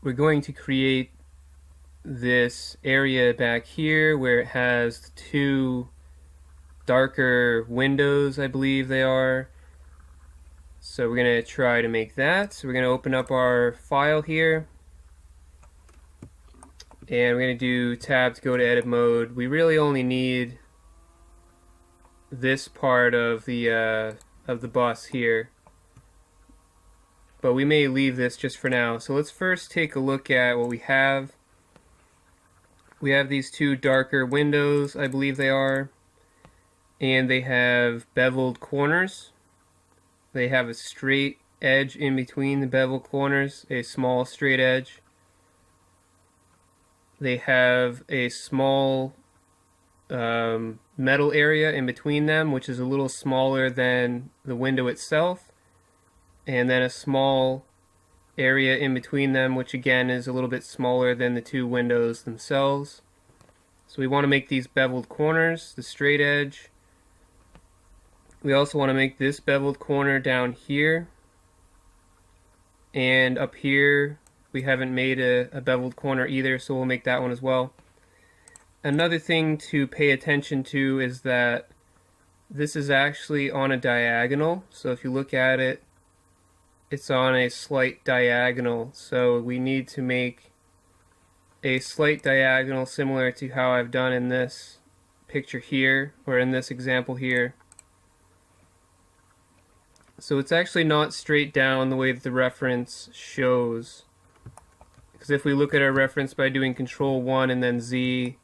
we're going to create this area back here where it has two darker windows, I believe they are. So we're going to try to make that. So we're going to open up our file here, and we're going to do tab to go to edit mode. We really only need this part of the bus here, but we may leave this just for now. So let's first take a look at what we have. We have these two darker windows, I believe they are, and they have beveled corners. They have a straight edge in between the beveled corners, a small straight edge. They have a small metal area in between them, which is a little smaller than the window itself, and then a small area in between them, which again is a little bit smaller than the two windows themselves. So we want to make these beveled corners, the straight edge. We also want to make this beveled corner down here, and up here we haven't made a beveled corner either, so we'll make that one as well. Another thing to pay attention to is that this is actually on a diagonal. So if you look at it, it's on a slight diagonal. So we need to make a slight diagonal similar to how I've done in this picture here, or in this example here. So it's actually not straight down the way that the reference shows. Because if we look at our reference by doing Control 1 and then Z,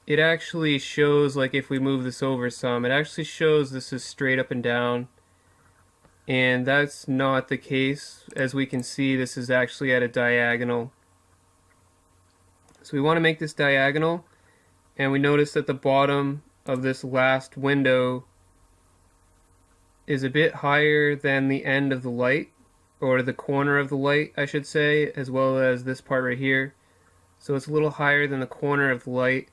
it actually shows, like if we move this over some, it actually shows this is straight up and down. And that's not the case. As we can see, this is actually at a diagonal. So we want to make this diagonal, and we notice that the bottom of this last window is a bit higher than the end of the light, or the corner of the light, I should say, as well as this part right here. So it's a little higher than the corner of the light.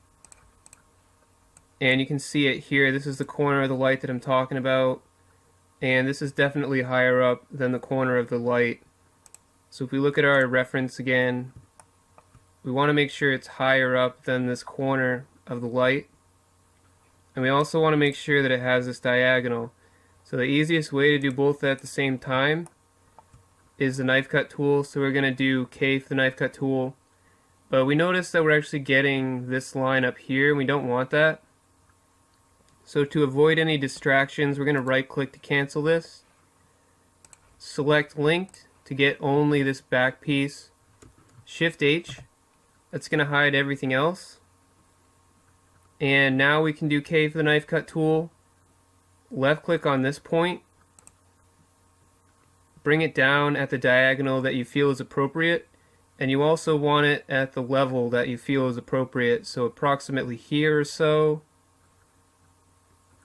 And you can see it here. This is the corner of the light that I'm talking about. And this is definitely higher up than the corner of the light. So if we look at our reference again, we want to make sure it's higher up than this corner of the light. And we also want to make sure that it has this diagonal. So the easiest way to do both at the same time is the knife cut tool. So we're going to do K for the knife cut tool. But we notice that we're actually getting this line up here, and we don't want that. So to avoid any distractions, we're going to right click to cancel this. Select linked to get only this back piece. Shift H. That's going to hide everything else. And now we can do K for the knife cut tool. Left click on this point. Bring it down at the diagonal that you feel is appropriate. And you also want it at the level that you feel is appropriate. So approximately here or so.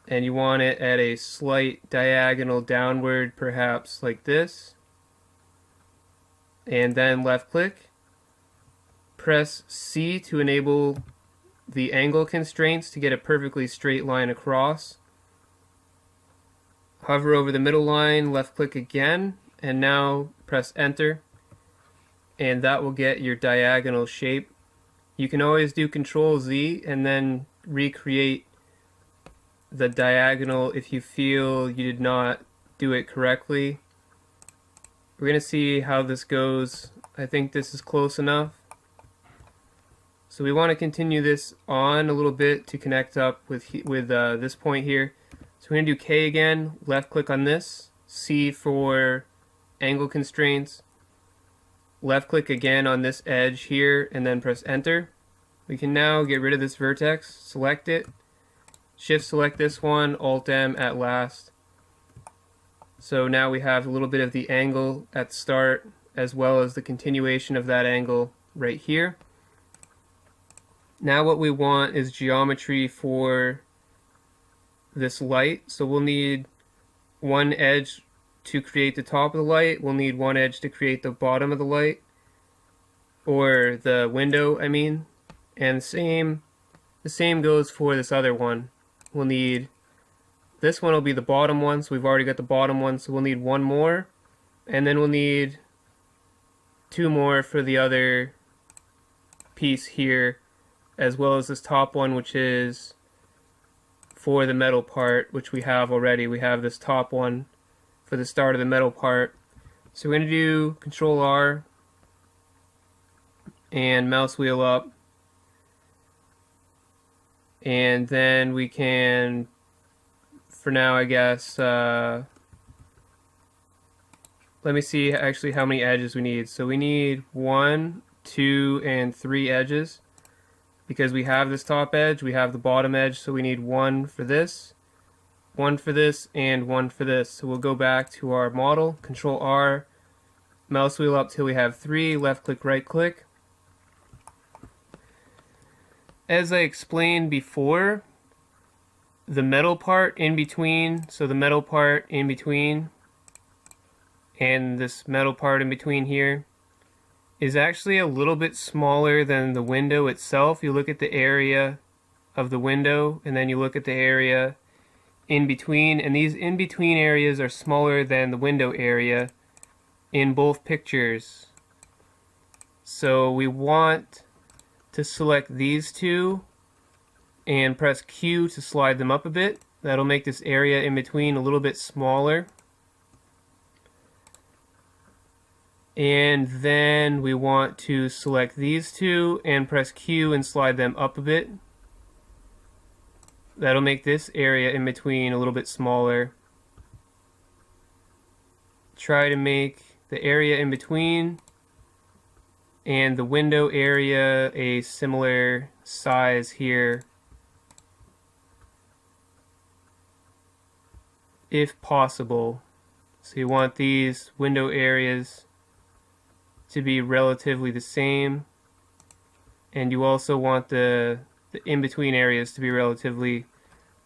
And you want it at a slight diagonal downward, perhaps like this. And then left click. Press C to enable the angle constraints to get a perfectly straight line across. Hover over the middle line, left click again, and now press enter. And that will get your diagonal shape. You can always do Control Z and then recreate the diagonal if you feel you did not do it correctly. We're going to see how this goes. I think this is close enough. So we want to continue this on a little bit to connect up with this point here. So we're going to do K again, left click on this, C for angle constraints, left click again on this edge here, and then press enter. We can now get rid of this vertex, select it, shift select this one, Alt M at last. So now we have a little bit of the angle at the start, as well as the continuation of that angle right here. Now what we want is geometry for this light. So we'll need one edge to create the top of the light. We'll need one edge to create the bottom of the light, or the window, I mean. And the same goes for this other one. We'll need, this one will be the bottom one, so we've already got the bottom one, so we'll need one more. And then we'll need 2 more for the other piece here, as well as this top one, which is for the metal part, which we have already. We have this top one for the start of the metal part. So we're going to do Control R and mouse wheel up, and then we can, for now I guess, let me see actually how many edges we need. So we need 1, 2, and 3 edges. Because we have this top edge, we have the bottom edge, so we need 1 for this, 1 for this, and 1 for this. So we'll go back to our model, Control R, mouse wheel up till we have 3, left click, right click. As I explained before, the metal part in between, so the metal part in between and this metal part in between here is actually a little bit smaller than the window itself. You look at the area of the window and then you look at the area in between, and these in between areas are smaller than the window area in both pictures. So we want to select these two and press Q to slide them up a bit. That'll make this area in between a little bit smaller. And then we want to select these two and press Q and slide them up a bit. That'll make this area in between a little bit smaller. Try to make the area in between and the window area a similar size here, if possible. So you want these window areas to be relatively the same, and you also want the in-between areas to be relatively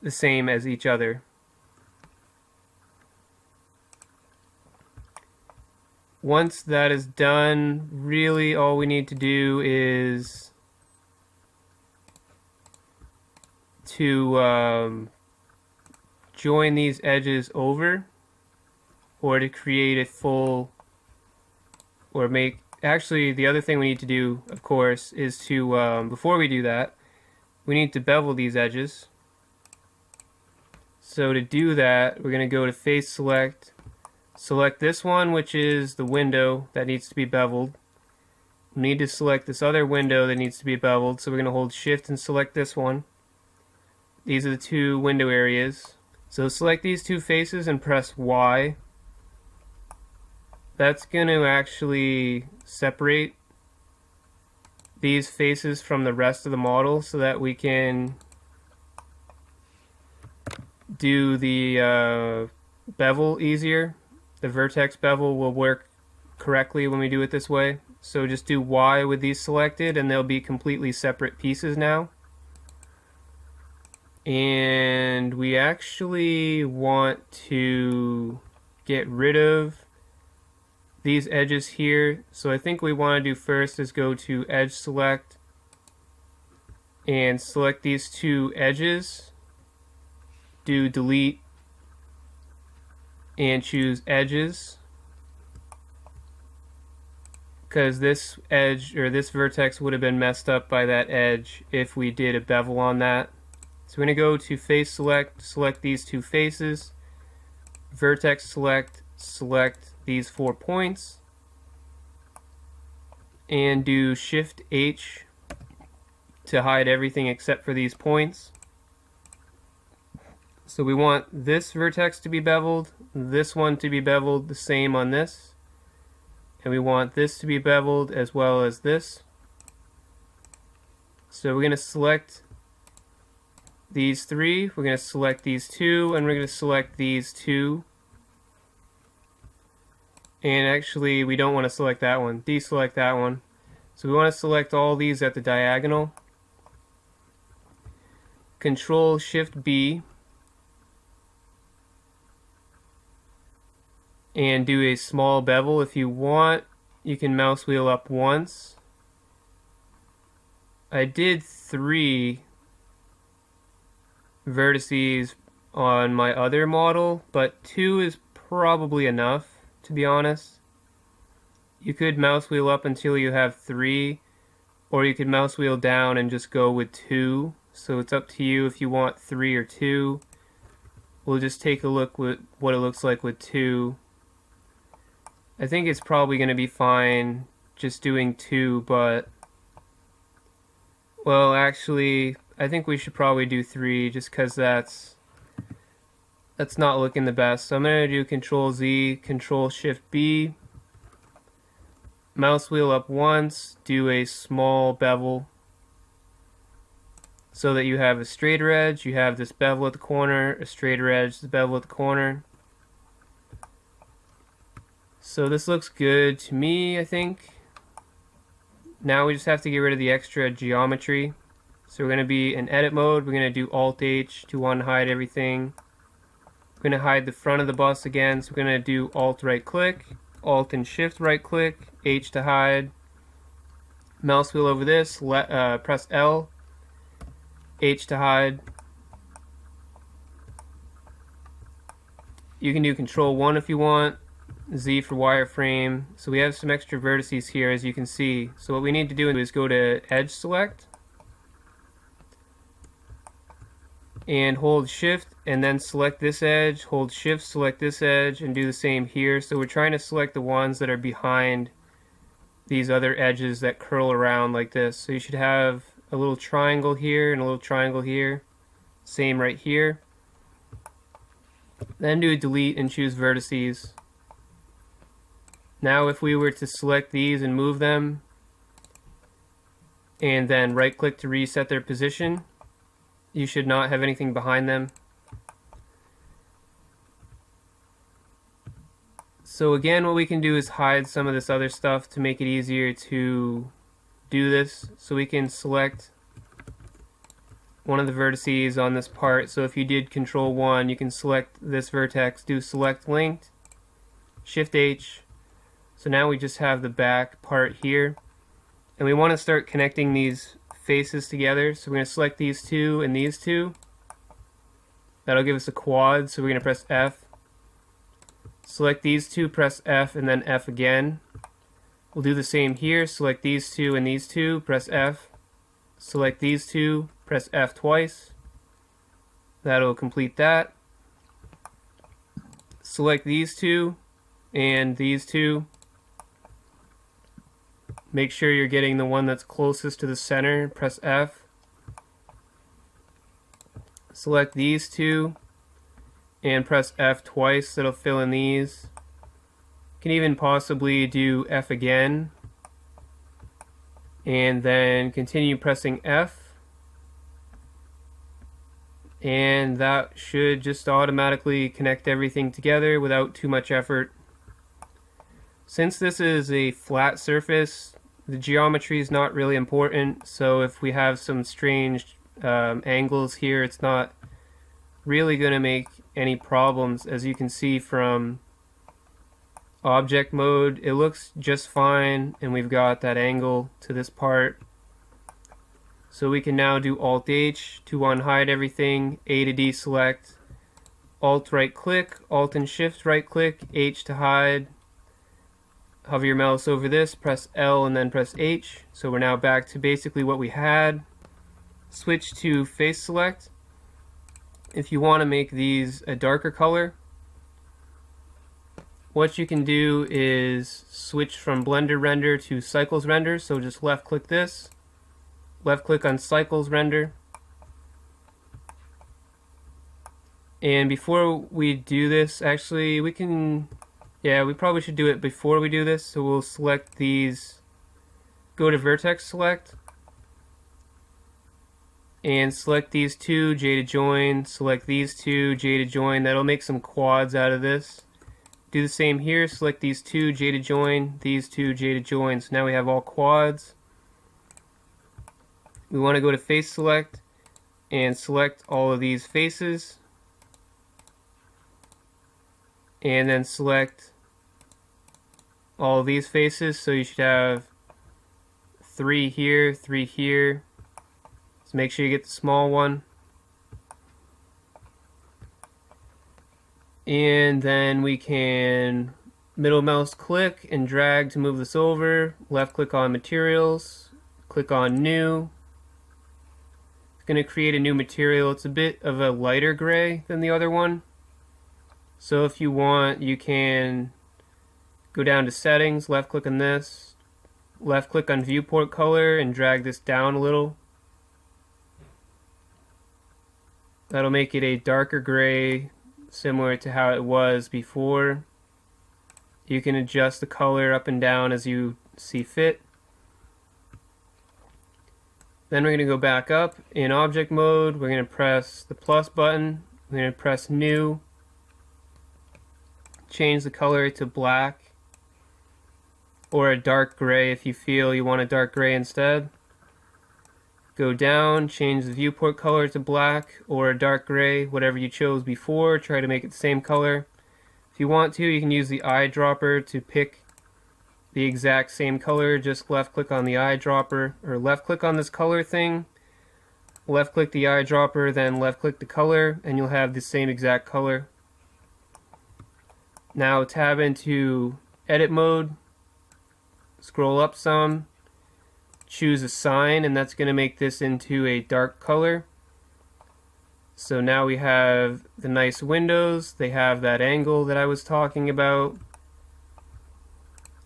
the same as each other. Once that is done, really all we need to do is to join these edges over, or to create a full, or make, actually the other thing we need to do, of course, is to, before we do that, we need to bevel these edges. So to do that, we're going to go to Face Select, select this one, which is the window that needs to be beveled. We need to select this other window that needs to be beveled, so we're going to hold Shift and select this one. These are the two window areas. So select these two faces and press Y. That's going to actually separate these faces from the rest of the model so that we can do the bevel easier. The vertex bevel will work correctly when we do it this way. So just do Y with these selected and they'll be completely separate pieces now. And we actually want to get rid of these edges here. So I think we want to do first is go to Edge Select and select these two edges. Do Delete and choose Edges, because this edge or this vertex would have been messed up by that edge if we did a bevel on that. So we're going to go to Face Select, select these two faces, Vertex Select, select these 4 points, and do Shift H to hide everything except for these points. So we want this vertex to be beveled, this one to be beveled, the same on this, and we want this to be beveled as well as this. So we're going to select these three, we're going to select these two, and we're going to select these two. And actually we don't want to select that one, deselect that one. So we want to select all these at the diagonal. Control Shift B and do a small bevel. If you want, you can mouse wheel up once. I did 3 vertices on my other model, but 2 is probably enough, to be honest. You could mouse wheel up until you have 3, or you could mouse wheel down and just go with 2. So it's up to you if you want 3 or 2. We'll just take a look at what it looks like with 2. I think it's probably going to be fine just doing 2, but well, actually, I think we should probably do 3 just because that's not looking the best. So I'm going to do Control Z, Control Shift B, mouse wheel up once, do a small bevel so that you have a straighter edge. You have this bevel at the corner, a straighter edge, the bevel at the corner. So this looks good to me, I think. Now we just have to get rid of the extra geometry. So we're going to be in edit mode. We're going to do Alt H to unhide everything. We're going to hide the front of the bus again. So we're going to do Alt right click, Alt and Shift right click, H to hide. Mouse wheel over this, press L, H to hide. You can do Control 1 if you want, Z for wireframe. So we have some extra vertices here, as you can see. So what we need to do is go to Edge Select and hold Shift and then select this edge, hold Shift, select this edge, and do the same here. So we're trying to select the ones that are behind these other edges that curl around like this. So you should have a little triangle here and a little triangle here. Same right here. Then do a delete and choose vertices. Now if we were to select these and move them, and then right click to reset their position, you should not have anything behind them. So again, what we can do is hide some of this other stuff to make it easier to do this. So we can select one of the vertices on this part. So if you did Control 1, you can select this vertex, do Select Linked, Shift H. So now we just have the back part here. And we want to start connecting these faces together. So we're going to select these two and these two. That'll give us a quad. So we're going to press F. Select these two, press F, and then F again. We'll do the same here. Select these two and these two, press F. Select these two, press F twice. That'll complete that. Select these two and these two. Make sure you're getting the one that's closest to the center. Press F. Select these two and press F twice. That'll fill in these. You can even possibly do F again and then continue pressing F, and that should just automatically connect everything together without too much effort. Since this is a flat surface, the geometry is not really important, so if we have some strange angles here, it's not really going to make any problems. As you can see from object mode, it looks just fine, and we've got that angle to this part. So we can now do Alt H to unhide everything, A to deselect, Alt right click, Alt and Shift right click, H to hide. Hover your mouse over this, press L and then press H. So we're now back to basically what we had. Switch to face select. If you want to make these a darker color, what you can do is switch from Blender Render to Cycles Render. So just left click this, left click on Cycles Render. And before we do this, actually we can, yeah, we probably should do it before we do this. So we'll select these, go to Vertex Select, and select these two, J to join, select these two, J to join. That'll make some quads out of this. Do the same here, select these two, J to join, these two, J to join. So now we have all quads. We want to go to Face Select and select all of these faces. And then select all of these faces. So you should have 3 here, 3 here. So make sure you get the small one. And then we can Middle mouse click and drag to move this over. Left click on materials, click on new. It's going to create a new material. It's a bit of a lighter gray than the other one. So if you want, you can go down to settings, left click on this, left click on viewport color and drag this down a little. That'll make it a darker gray, similar to how it was before. You can adjust the color up and down as you see fit. Then we're going to go back up. In object mode, we're going to press the plus button. We're going to press new. Change the color to black or a dark gray if you feel you want a dark gray instead. Go down, change the viewport color to black or a dark gray, whatever you chose before. Try to make it the same color. If you want to, you can use the eyedropper to pick the exact same color. Just left click on the eyedropper, or left click on this color thing, left click the eyedropper, then left click the color, and you'll have the same exact color. Now tab into edit mode, scroll up some, choose a sign, and that's going to make this into a dark color. So now we have the nice windows. They have that angle that I was talking about.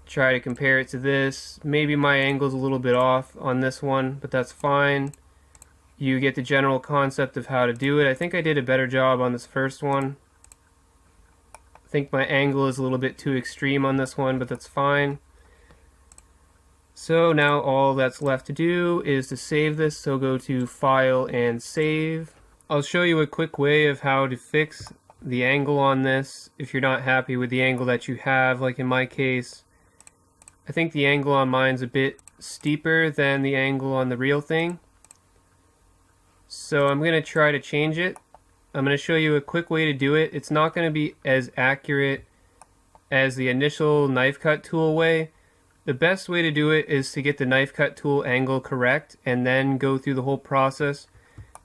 Try to compare it to this. Maybe my angle's a little bit off on this one, but that's fine. You get the general concept of how to do it. I think I did a better job on this first one. I think my angle is a little bit too extreme on this one, but that's fine. So now all that's left to do is to save this. So go to File and Save. I'll show you a quick way of how to fix the angle on this if you're not happy with the angle that you have. Like in my case, I think the angle on mine's a bit steeper than the angle on the real thing. So I'm going to try to change it. I'm going to show you a quick way to do it. It's not going to be as accurate as the initial knife cut tool way. The best way to do it is to get the knife cut tool angle correct and then go through the whole process.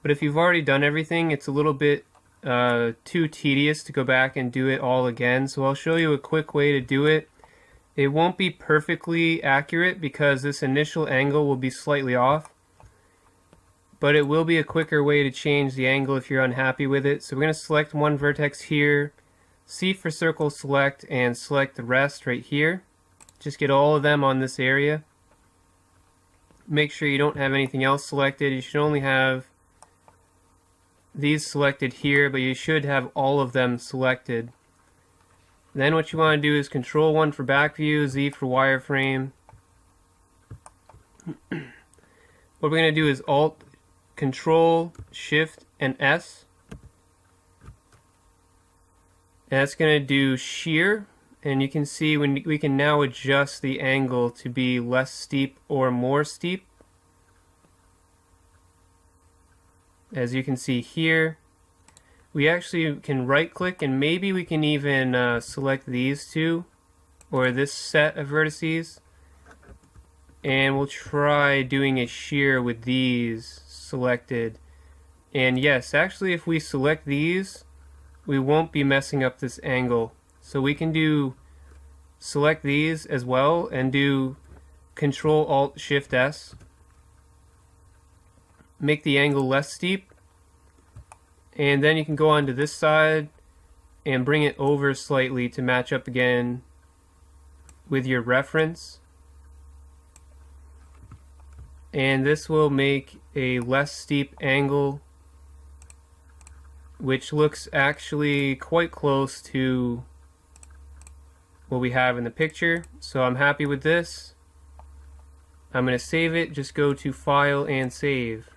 But if you've already done everything, it's a little bit too tedious to go back and do it all again. So I'll show you a quick way to do it. It won't be perfectly accurate because this initial angle will be slightly off. But it will be a quicker way to change the angle if you're unhappy with it. So we're going to select one vertex here, C for circle select, and select the rest right here. Just get all of them on this area. Make sure you don't have anything else selected. You should only have these selected here, but you should have all of them selected. Then what you want to do is Control 1 for back view, Z for wireframe. What we're going to do is Alt, Control, Shift, and S. And that's going to do shear. And you can see when we can now adjust the angle to be less steep or more steep. As you can see here, we actually can right click and maybe we can even select these two or this set of vertices, and we'll try doing a shear with these selected. And yes, actually if we select these, we won't be messing up this angle. So we can do select these as well and do Control Alt Shift S. Make the angle less steep, and then you can go on to this side and bring it over slightly to match up again with your reference, and this will make a less steep angle, which looks actually quite close to what we have in the picture. So I'm happy with this. I'm going to save it. Just go to File and Save.